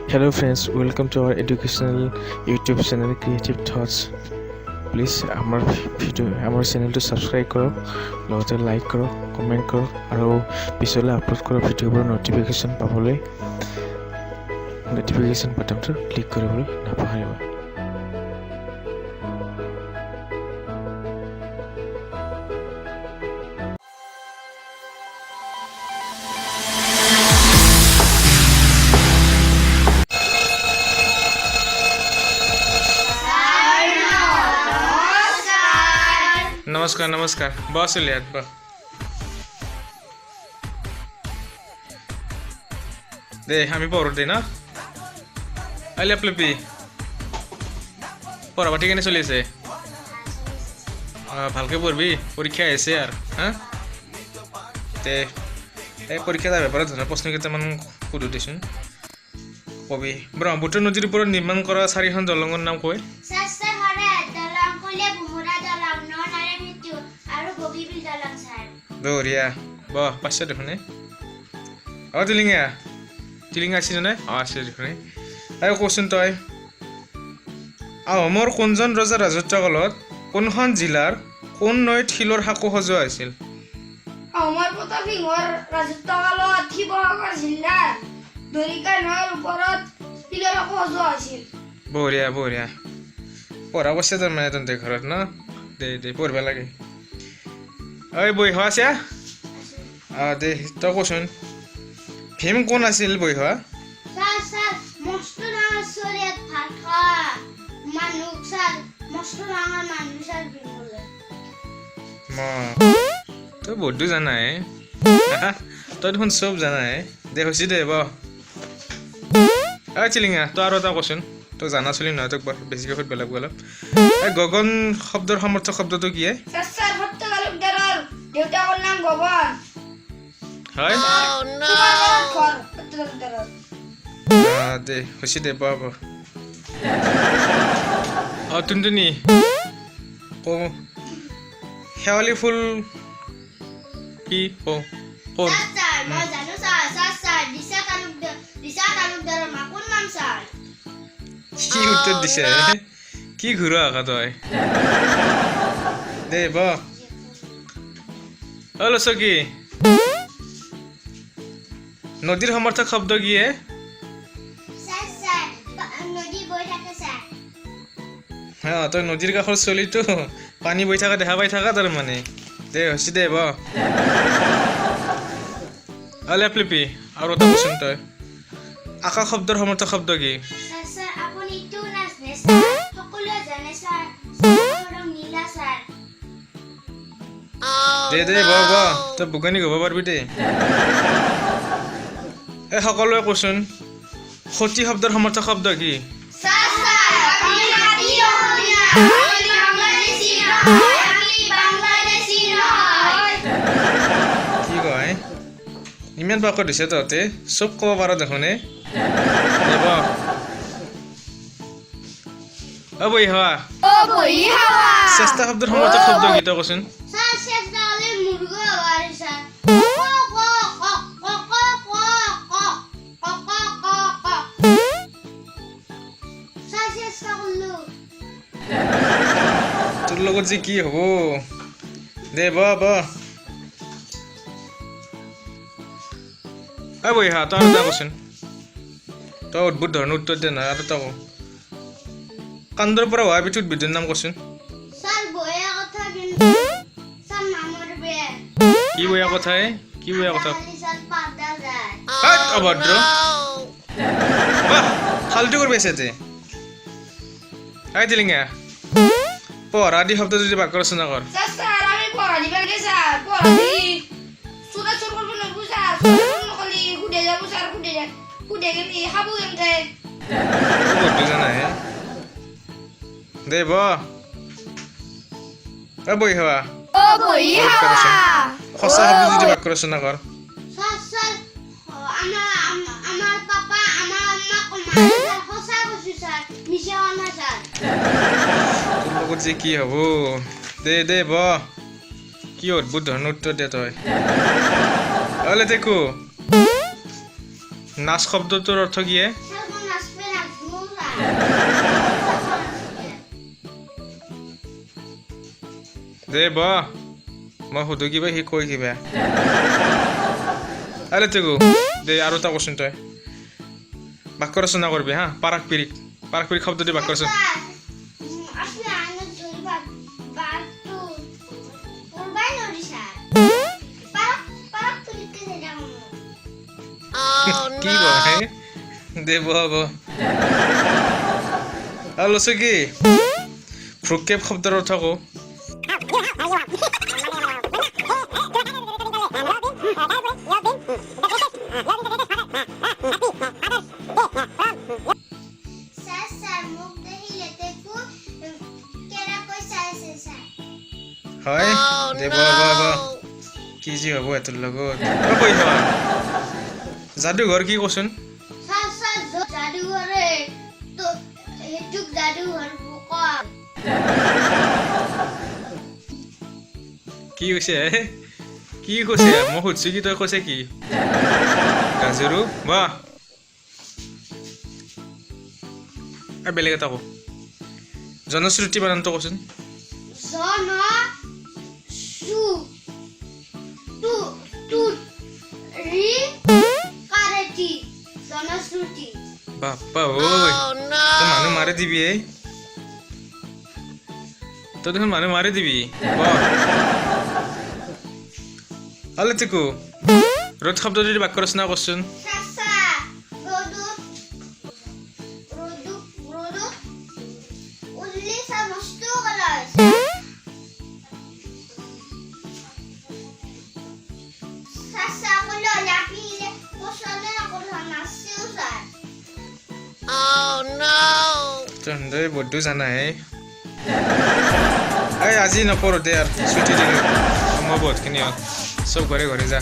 Hello friends, welcome to our educational YouTube channel Creative Thoughts. Please our channel to subscribe karo, লগতে like karo, comment karo আৰু পিছলৈ upload কৰা ভিডিঅ'বোৰ notification পাবলৈ notification বাটনটো click কৰিবলৈ নাপাহৰিব। नमस्कार नमस्कार बस लियात बा दे आम्ही पौर दे ना आले आपले पी पढ़ाবা ঠিক চলি আছে ভালকে পড়বি পরীক্ষা আছে আর হ্যাঁ তে এই পরীক্ষার ব্যাপারে ধরনের প্রশ্ন কেইটামান সুধো দেচোন কবি ব্ৰহ্মপুত্ৰ নদীৰ ওপৰত নিৰ্মাণ কৰা চাৰিখন দলঙৰ নাম কয় Doria, bah pasal dah ni. Awak tilinga sini ni, sini dah ni. Ayo question toy. Amor konjon raja rajotwa kaলত konখন জিলাৰ কোন নৈত শিলৰ হাকো সজোৱা আছিল? আমাৰ প্ৰতাপসিংহৰ ৰাজত্ব কালত শিৱসাগৰ জিলাৰ দৰিকা নৈৰ ওপৰত শিলৰ হাকো সজোৱা হৈছিল। বঢ়িয়া বঢ়িয়া। পঢ়া বস্তু তাৰ মানে তহঁতে ঘৰত ন? দে পঢ়িব লাগে। ঐ বহি হোৱা আছে দে তই কচোন ভীম কোন আছিল বহি হোৱা তই বহুত জানাই তই দেখোন চব জানাই দে হৈছে দে চিলিঙা তই আৰু এটা কচোন তই জানা চলি নহয় তোক বেছিকৈ সুধিব লাগিব অলপ গগন শব্দৰ সমৰ্থক শব্দটো কি দেউতাকৰ নাম গগন হয় দে হৈছে দে টুনটুনি শেৱালি ফুল কি কোন কি উত্তৰ দিছে কি ঘূৰা আকা তই দে হলো সকি নদীৰ সমৰ্থক শব্দ কি তই নদীৰ কাষৰ চলিটো পানী বৈ থকা দেখা পাই থাকা তাৰ মানে দে হৈছে দে প্লিপি আৰু এটা কোৱেশ্যন তই আকাশ শব্দৰ সমৰ্থক শব্দ কি দে তই বুকনি গব পাৰিবি দে এই সকলোৱে কোচোন সতী শব্দৰ সমৰ্থক শব্দ কি কি কয় ইমান পাকত দিছে তহঁতে চব ক'ব পাৰ দেখোনে বহি হোৱা চেষ্টা শব্দৰ সমৰ্থক শব্দ কি তই কচোন তোৰ লগত যে কি হ'ব দে বহি হা তই এটা কচোন তই অদ্ভুত ধৰণৰ উত্তৰ দে নহয় আৰু তই কাণ্ডৰ পৰা হোৱা বিধ উদ্ভিদৰ নাম কচোন কি বয়া কথাই কি বয়া কথা অভদ্ৰ ফাল্টু কৰি পাইছে তে তিলিঙা পঢ়া দি শব্দ যদি বাক্য ৰচনা কৰ দে বহি হোৱা সঁচা শব্দ যদি বাক্য ৰচনা কৰ তোৰ লগত যে কি হ'ব দে কি অদ্ভুত ধৰণৰ উত্তৰ দে তই দেখো নাচ শব্দটোৰ অৰ্থ কি দে ব মই সুধো কিবা সি কৈ কিবা আৰে তেগু দে আৰু এটা কোশ্চেন তই বাক্য ৰচনা কৰবি হা পাৰাক পিৰিক শব্দ দি বাক্য ৰচনা আসলে আমি ধৰিবা বাতু কৰবাই নৰি স্যাৰ পাৰাক পাৰাক তুলিতে যাম কি কয় দে ব আলো কি ভ্ৰুক্ষেপ শব্দৰ অৰ্থ কো স্যাৰ স্যাৰ মুখ দেখিলে দেখু কেৰা কই চাইছে স্যাৰ হয় দে ব কি যি হ'ব এটোৰ লগত কৈ হোৱা যাদুঘৰ কি কচোন স্যার স্যার জাদুঘরে তো হেতুক জাদুঘর বোকা কি কৈছে কি কৈছে মই সুধছো কি তই কৈছে কি গাজৰু বাহ আৰু বেলেগ এটা কো জনশ্ৰুতি বানানটো কচোন জন সু তু তু ৰি কাৰেটি জনশ্ৰুতি বাপ্পা ঐ তই মানুহ মাৰি দিবি তই দেখোন মানুহ মাৰি দিবি আলে তিকু ৰ'দ শব্দ যদি বাক্য ৰচনা কৰচোন সাসা রোদু রোদু রোদু উল্লি সমস্ত গলাস সাসা বলো লাপিলে পছন্দ না করো না সিউসার তহঁতে বড্ডো জানা হে আজি নপঢ়ো দে আৰু ছুটি দিলোঁ মই বহুতখিনি হ'ল চব ঘৰে ঘৰে যা